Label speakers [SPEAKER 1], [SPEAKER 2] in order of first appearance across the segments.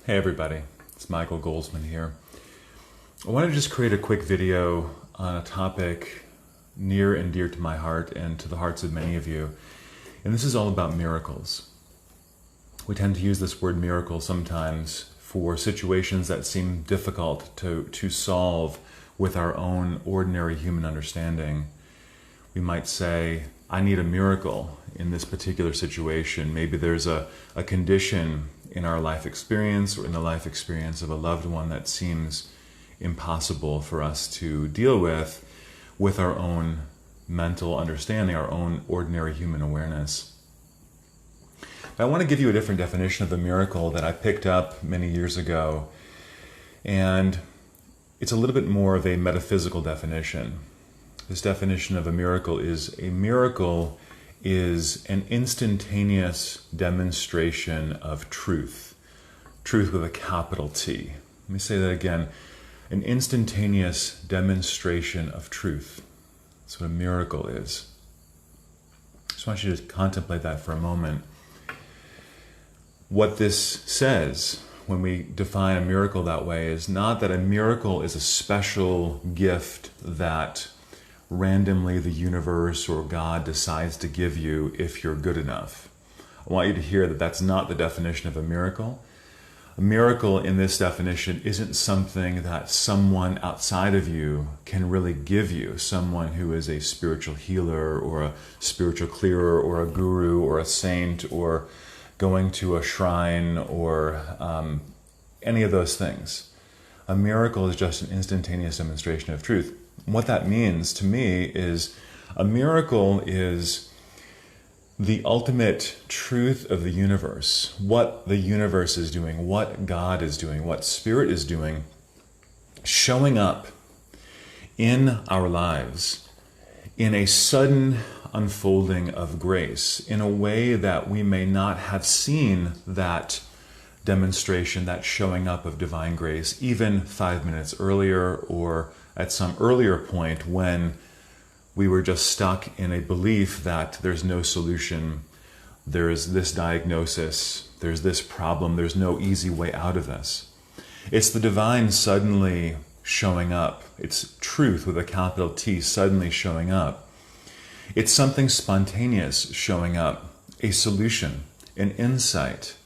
[SPEAKER 1] Hey everybody, it's Michael Golzmane here. I want to just create a quick video on a topic near and dear to my heart and to the hearts of many of you. And this is all about miracles. We tend to use this word miracle sometimes for situations that seem difficult to solve with our own ordinary human understanding. We might say, I need a miracle in this particular situation. Maybe there's a condition in our life experience or in the life experience of a loved one that seems impossible for us to deal with our own mental understanding, our own ordinary human awareness. But I want to give you a different definition of a miracle that I picked up many years ago, and it's a little bit more of a metaphysical definition. This definition of a miracle is an instantaneous demonstration of truth. Truth with a capital T. Let me say that again. An instantaneous demonstration of truth. That's what a miracle is. I just want you to contemplate that for a moment. What this says when we define a miracle that way is not that a miracle is a special gift that randomly the universe or God decides to give you if you're good enough. I want you to hear that that's not the definition of a miracle. A miracle in this definition isn't something that someone outside of you can really give you, someone who is a spiritual healer or a spiritual clearer or a guru or a saint or going to a shrine or any of those things. A miracle is just an instantaneous demonstration of truth. What that means to me is a miracle is the ultimate truth of the universe, what the universe is doing, what God is doing, what Spirit is doing, showing up in our lives in a sudden unfolding of grace, in a way that we may not have seen that demonstration, that showing up of divine grace, even 5 minutes earlier or at some earlier point when we were just stuck in a belief that there's no solution, there's this diagnosis, there's this problem, there's no easy way out of this. It's the divine suddenly showing up. It's truth with a capital T suddenly showing up. It's something spontaneous showing up, a solution, an insight.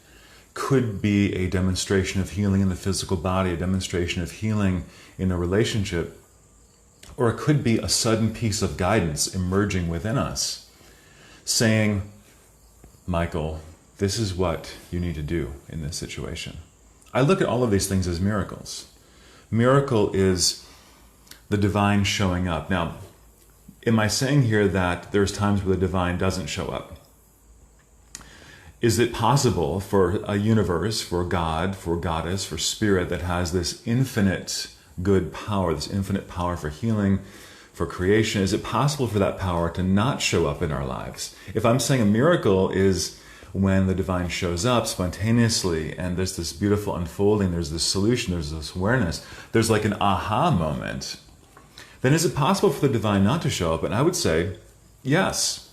[SPEAKER 1] Could be a demonstration of healing in the physical body, a demonstration of healing in a relationship, or it could be a sudden piece of guidance emerging within us, saying, Michael, this is what you need to do in this situation. I look at all of these things as miracles. Miracle is the divine showing up. Now, am I saying here that there's times where the divine doesn't show up? Is it possible for a universe, for God, for Goddess, for Spirit that has this infinite good power, this infinite power for healing, for creation, is it possible for that power to not show up in our lives? If I'm saying a miracle is when the divine shows up spontaneously and there's this beautiful unfolding, there's this solution, there's this awareness, there's like an aha moment, then is it possible for the divine not to show up? And I would say, yes.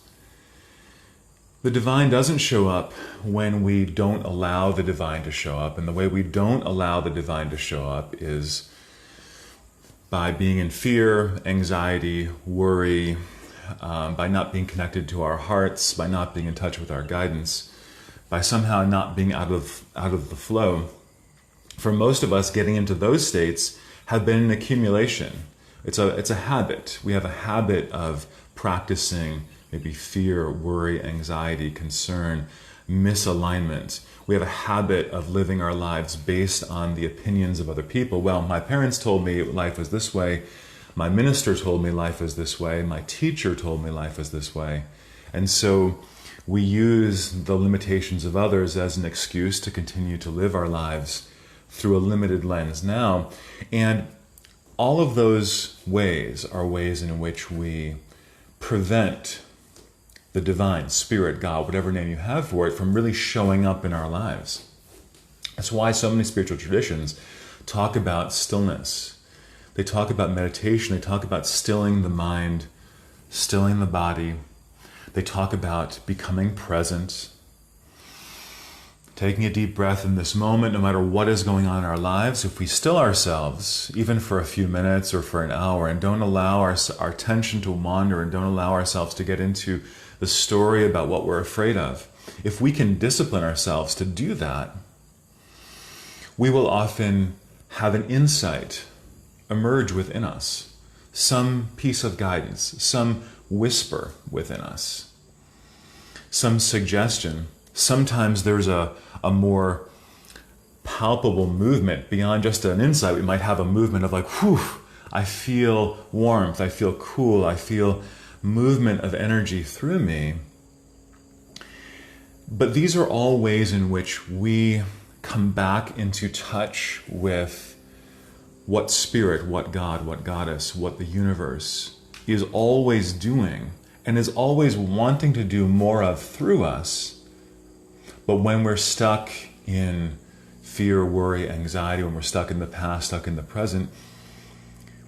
[SPEAKER 1] The divine doesn't show up when we don't allow the divine to show up. And the way we don't allow the divine to show up is by being in fear, anxiety, worry, by not being connected to our hearts, by not being in touch with our guidance, by somehow not being out of the flow. For most of us, getting into those states have been an accumulation. It's a habit. We have a habit of practicing maybe fear, worry, anxiety, concern, misalignment. We have a habit of living our lives based on the opinions of other people. Well, my parents told me life was this way. My minister told me life is this way. My teacher told me life is this way. And so we use the limitations of others as an excuse to continue to live our lives through a limited lens now. And all of those ways are ways in which we prevent the divine, Spirit, God, whatever name you have for it, from really showing up in our lives. That's why so many spiritual traditions talk about stillness. They talk about meditation. They talk about stilling the mind, stilling the body. They talk about becoming present, Taking a deep breath in this moment, no matter what is going on in our lives, if we still ourselves, even for a few minutes or for an hour, and don't allow our attention to wander and don't allow ourselves to get into the story about what we're afraid of, if we can discipline ourselves to do that, we will often have an insight emerge within us, some piece of guidance, some whisper within us, some suggestion. Sometimes there's a more palpable movement beyond just an insight. We might have a movement of like, whew, I feel warmth, I feel cool, I feel movement of energy through me. But these are all ways in which we come back into touch with what spirit, what God, what goddess, what the universe is always doing and is always wanting to do more of through us. But when we're stuck in fear, worry, anxiety, when we're stuck in the past, stuck in the present,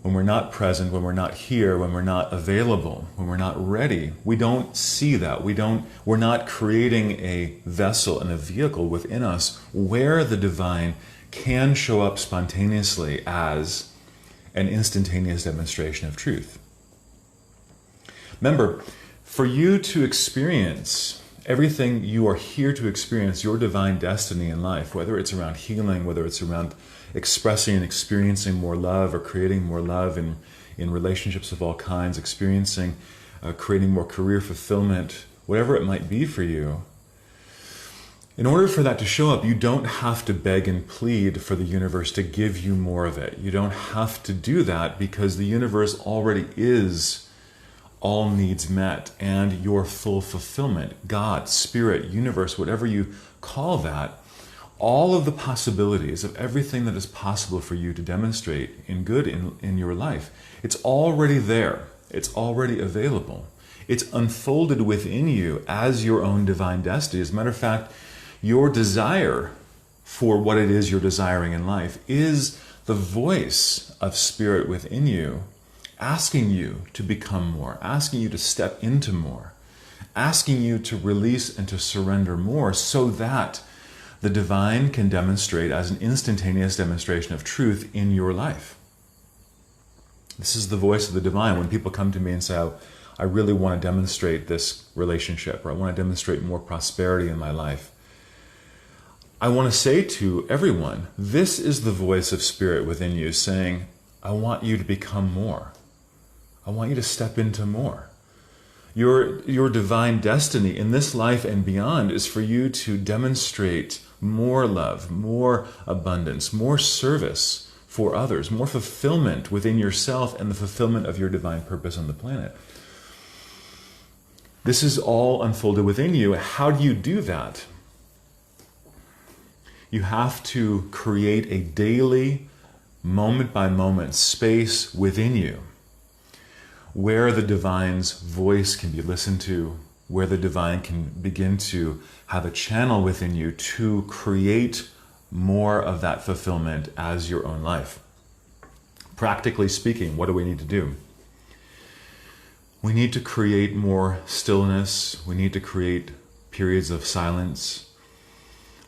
[SPEAKER 1] when we're not present, when we're not here, when we're not available, when we're not ready, we don't see that. We're not creating a vessel and a vehicle within us where the divine can show up spontaneously as an instantaneous demonstration of truth. Remember, for you to experience everything you are here to experience, your divine destiny in life, whether it's around healing, whether it's around expressing and experiencing more love or creating more love in relationships of all kinds, experiencing, creating more career fulfillment, whatever it might be for you, in order for that to show up, you don't have to beg and plead for the universe to give you more of it. You don't have to do that because the universe already is all needs met and your full fulfillment. God, spirit, universe, whatever you call that, all of the possibilities of everything that is possible for you to demonstrate in good in your life, it's already there. It's already available. It's unfolded within you as your own divine destiny. As a matter of fact, your desire for what it is you're desiring in life is the voice of spirit within you, asking you to become more, asking you to step into more, asking you to release and to surrender more so that the divine can demonstrate as an instantaneous demonstration of truth in your life. This is the voice of the divine. When people come to me and say, oh, I really want to demonstrate this relationship, or I want to demonstrate more prosperity in my life, I want to say to everyone, this is the voice of spirit within you saying, I want you to become more. I want you to step into more. Your divine destiny in this life and beyond is for you to demonstrate more love, more abundance, more service for others, more fulfillment within yourself and the fulfillment of your divine purpose on the planet. This is all unfolded within you. How do you do that? You have to create a daily, moment-by-moment space within you where the divine's voice can be listened to, where the divine can begin to have a channel within you to create more of that fulfillment as your own life. Practically speaking, what do we need to do? We need to create more stillness. We need to create periods of silence.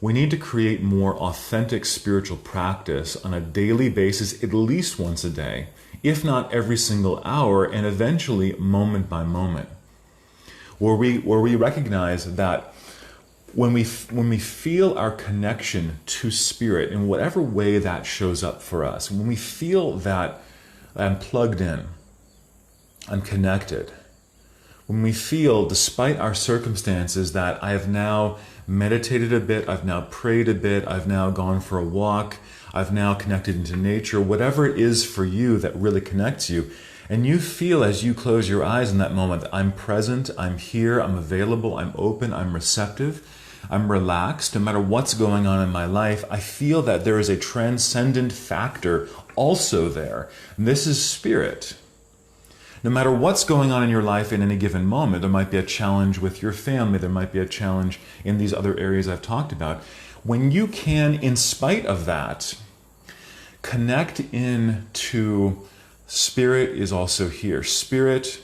[SPEAKER 1] We need to create more authentic spiritual practice on a daily basis, at least once a day, if not every single hour, and eventually moment by moment, where we recognize that when we feel our connection to spirit in whatever way that shows up for us, when we feel that I'm plugged in, I'm connected, when we feel, despite our circumstances, that I have now meditated a bit, I've now prayed a bit, I've now gone for a walk, I've now connected into nature, whatever it is for you that really connects you, and you feel as you close your eyes in that moment that I'm present, I'm here, I'm available, I'm open, I'm receptive, I'm relaxed, no matter what's going on in my life, I feel that there is a transcendent factor also there. And this is spirit. No matter what's going on in your life in any given moment, there might be a challenge with your family, there might be a challenge in these other areas I've talked about. When you can, in spite of that, connect into spirit is also here. Spirit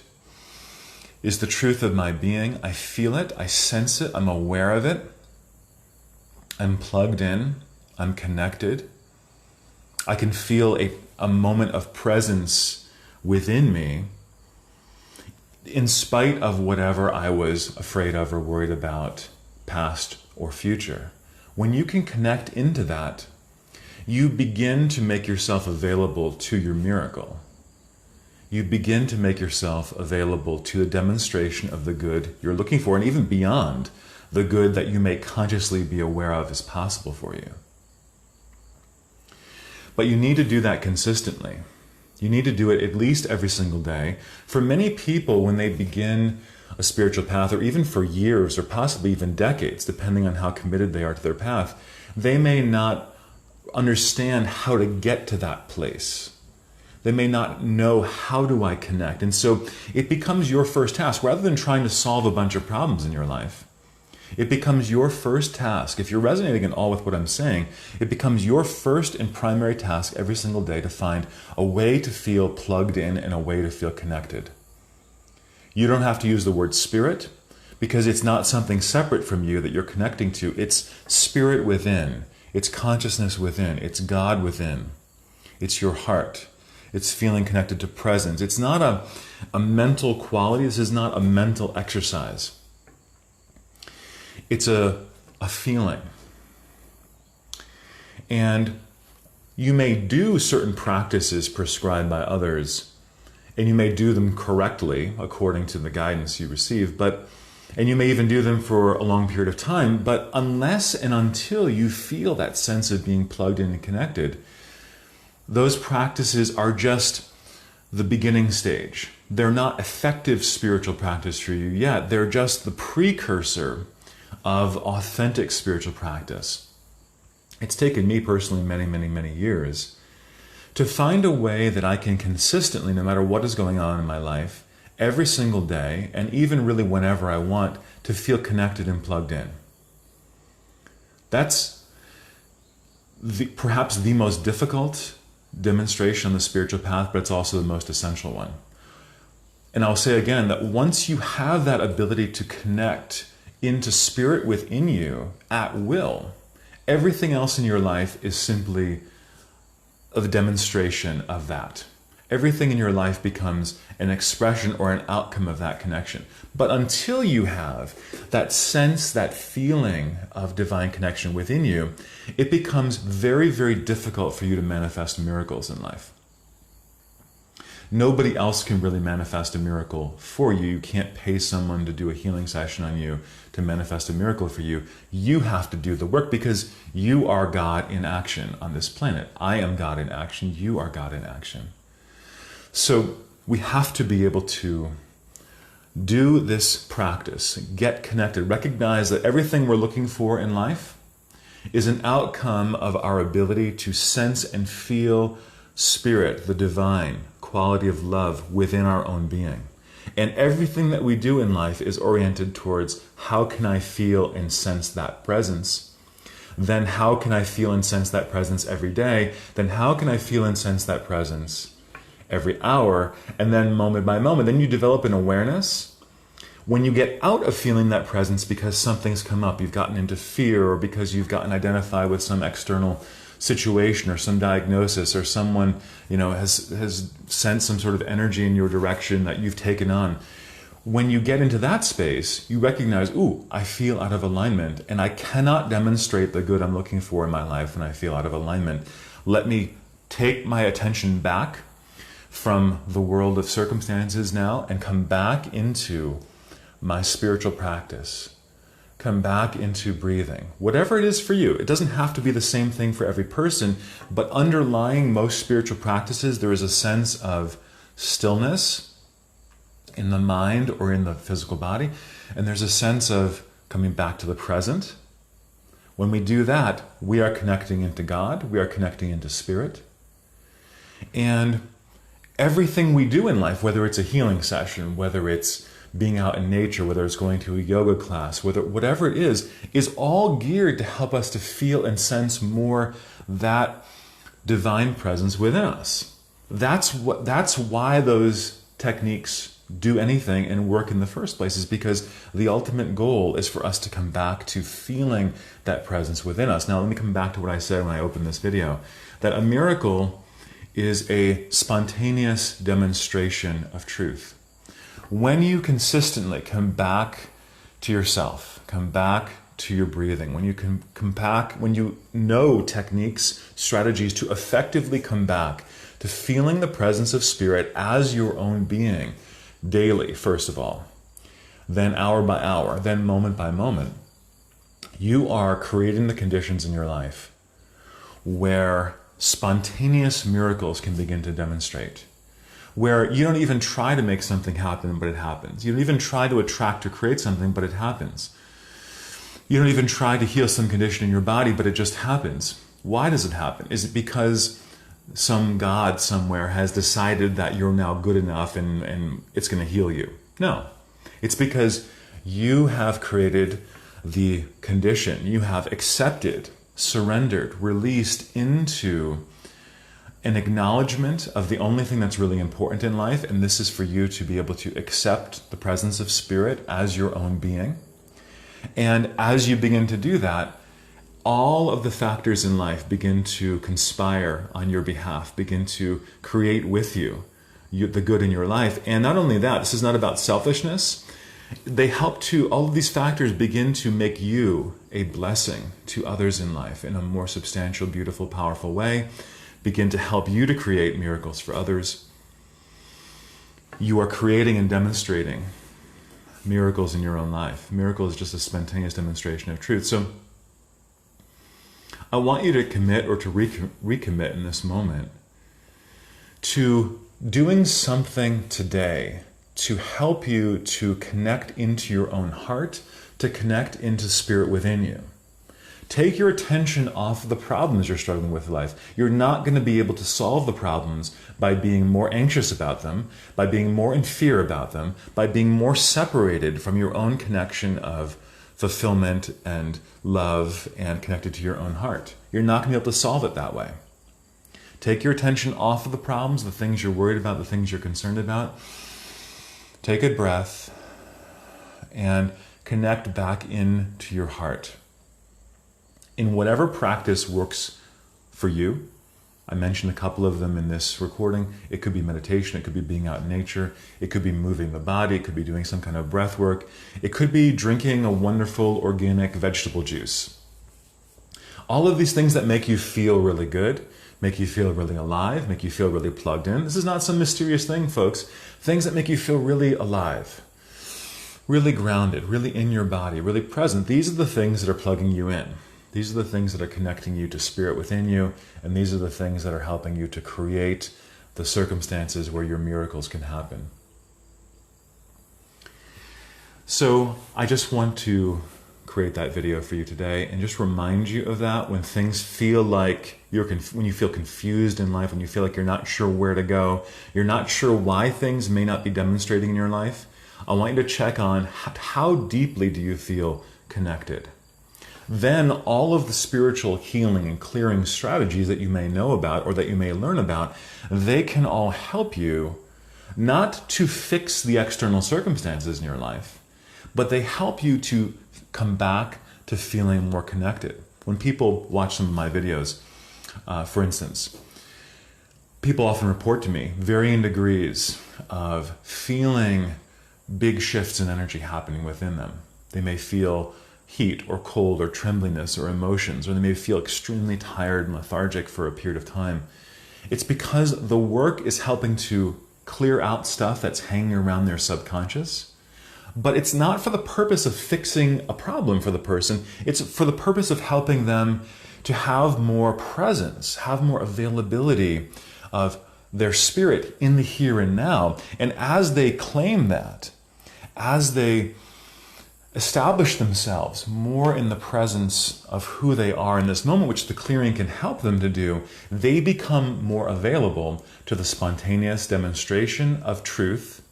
[SPEAKER 1] is the truth of my being. I feel it, I sense it, I'm aware of it. I'm plugged in, I'm connected. I can feel a moment of presence within me in spite of whatever I was afraid of or worried about, past or future. When you can connect into that, you begin to make yourself available to your miracle. You begin to make yourself available to the demonstration of the good you're looking for, and even beyond the good that you may consciously be aware of is possible for you. But you need to do that consistently. You need to do it at least every single day. For many people, when they begin a spiritual path, or even for years, or possibly even decades, depending on how committed they are to their path, they may not understand how to get to that place. They may not know, how do I connect? And so it becomes your first task. Rather than trying to solve a bunch of problems in your life, it becomes your first task. If you're resonating at all with what I'm saying, it becomes your first and primary task every single day to find a way to feel plugged in and a way to feel connected. You don't have to use the word spirit, because it's not something separate from you that you're connecting to. It's spirit within. It's consciousness within. It's God within. It's your heart. It's feeling connected to presence. It's not a mental quality. This is not a mental exercise. It's a feeling. And you may do certain practices prescribed by others, and you may do them correctly according to the guidance you receive, and you may even do them for a long period of time, but unless and until you feel that sense of being plugged in and connected, those practices are just the beginning stage. They're not effective spiritual practice for you yet. They're just the precursor of authentic spiritual practice. It's taken me personally many, many, many years to find a way that I can consistently, no matter what is going on in my life, every single day, and even really whenever I want, to feel connected and plugged in. That's perhaps the most difficult demonstration on the spiritual path, but it's also the most essential one. And I'll say again that once you have that ability to connect into spirit within you at will, everything else in your life is simply a demonstration of that. Everything in your life becomes an expression or an outcome of that connection. But until you have that sense, that feeling of divine connection within you, it becomes very, very difficult for you to manifest miracles in life. Nobody else can really manifest a miracle for you. You can't pay someone to do a healing session on you to manifest a miracle for you. You have to do the work, because you are God in action on this planet. I am God in action. You are God in action. So we have to be able to do this practice, get connected, recognize that everything we're looking for in life is an outcome of our ability to sense and feel spirit, the divine quality of love within our own being. And everything that we do in life is oriented towards, how can I feel and sense that presence? Then how can I feel and sense that presence every day? Then how can I feel and sense that presence every hour? And then moment by moment, then you develop an awareness. When you get out of feeling that presence because something's come up, you've gotten into fear, or because you've gotten identified with some external situation or some diagnosis, or someone has sent some sort of energy in your direction that you've taken on. When you get into that space, you recognize, ooh, I feel out of alignment, and I cannot demonstrate the good I'm looking for in my life when I feel out of alignment. Let me take my attention back from the world of circumstances now and come back into my spiritual practice. Come back into breathing. Whatever it is for you. It doesn't have to be the same thing for every person, but underlying most spiritual practices, there is a sense of stillness in the mind or in the physical body, and there's a sense of coming back to the present. When we do that, we are connecting into God, we are connecting into spirit, and everything we do in life, whether it's a healing session, whether it's being out in nature, whether it's going to a yoga class, whatever it is all geared to help us to feel and sense more that divine presence within us. That's why those techniques do anything and work in the first place is because the ultimate goal is for us to come back to feeling that presence within us. Now, let me come back to what I said when I opened this video, that a miracle is a spontaneous demonstration of truth. When you consistently come back to yourself, come back to your breathing, when you can come back, when you know techniques, strategies to effectively come back to feeling the presence of spirit as your own being, daily, first of all, then hour by hour, then moment by moment, you are creating the conditions in your life where spontaneous miracles can begin to demonstrate, where you don't even try to make something happen, but it happens. You don't even try to attract or create something, but it happens. You don't even try to heal some condition in your body, but it just happens. Why does it happen? Is it because some God somewhere has decided that you're now good enough and it's going to heal you? No. It's because you have created the condition. You have accepted, surrendered, released into an acknowledgement of the only thing that's really important in life, and this is for you to be able to accept the presence of spirit as your own being. And as you begin to do that, all of the factors in life begin to conspire on your behalf, begin to create with you the good in your life. And not only that, this is not about selfishness. They help to, all of these factors begin to make you a blessing to others in life in a more substantial, beautiful, powerful way, begin to help you to create miracles for others. You are creating and demonstrating miracles in your own life. Miracle is just a spontaneous demonstration of truth. So I want you to commit or to recommit in this moment to doing something today to help you to connect into your own heart, to connect into spirit within you. Take your attention off of the problems you're struggling with in life. You're not going to be able to solve the problems by being more anxious about them, by being more in fear about them, by being more separated from your own connection of fulfillment and love and connected to your own heart. You're not going to be able to solve it that way. Take your attention off of the problems, the things you're worried about, the things you're concerned about. Take a breath and connect back into your heart. In whatever practice works for you, I mentioned a couple of them in this recording. It could be meditation, it could be being out in nature, it could be moving the body, it could be doing some kind of breath work, it could be drinking a wonderful organic vegetable juice. All of these things that make you feel really good, make you feel really alive, make you feel really plugged in. This is not some mysterious thing, folks. Things that make you feel really alive, really grounded, really in your body, really present. These are the things that are plugging you in. These are the things that are connecting you to spirit within you, and these are the things that are helping you to create the circumstances where your miracles can happen. So I just want to create that video for you today and just remind you of that when things feel like when you feel confused in life, when you feel like you're not sure where to go, you're not sure why things may not be demonstrating in your life. I want you to check on how deeply do you feel connected. Then all of the spiritual healing and clearing strategies that you may know about or that you may learn about, they can all help you not to fix the external circumstances in your life, but they help you to come back to feeling more connected. When people watch some of my videos, for instance, people often report to me varying degrees of feeling big shifts in energy happening within them. They may feel heat or cold or tremblingness or emotions, or they may feel extremely tired and lethargic for a period of time. It's because the work is helping to clear out stuff that's hanging around their subconscious. But it's not for the purpose of fixing a problem for the person. It's for the purpose of helping them to have more presence, have more availability of their spirit in the here and now. And as they claim that, as they establish themselves more in the presence of who they are in this moment, which the clearing can help them to do, they become more available to the spontaneous demonstration of truth,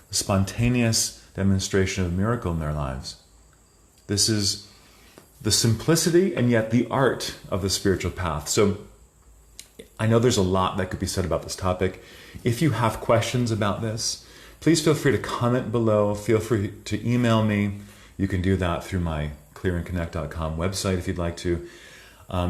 [SPEAKER 1] the spontaneous demonstration of miracle in their lives. This is the simplicity and yet the art of the spiritual path. So I know there's a lot that could be said about this topic. If you have questions about this, Please feel free to comment below. Feel free to email me. You can do that through my clearandconnect.com website if you'd like to,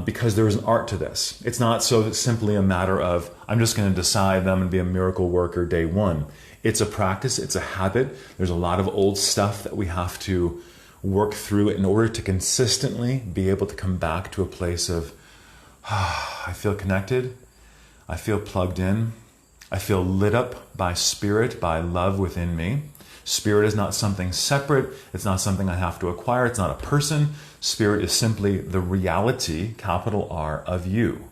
[SPEAKER 1] because there is an art to this. It's not so simply a matter of, I'm just going to decide that I'm going to be a miracle worker day one. It's a practice. It's a habit. There's a lot of old stuff that we have to work through in order to consistently be able to come back to a place of, I feel connected. I feel plugged in. I feel lit up by spirit, by love within me. Spirit is not something separate. It's not something I have to acquire. It's not a person. Spirit is simply the reality, capital R, of you.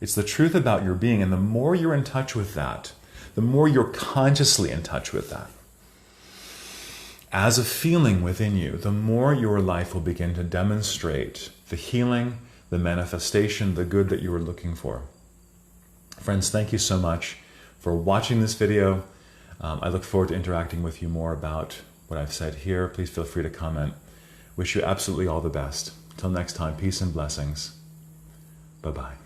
[SPEAKER 1] It's the truth about your being. And the more you're in touch with that, the more you're consciously in touch with that, as a feeling within you, the more your life will begin to demonstrate the healing, the manifestation, the good that you were looking for. Friends, thank you so much for watching this video. I look forward to interacting with you more about what I've said here. Please feel free to comment. Wish you absolutely all the best. Till next time, peace and blessings. Bye-bye.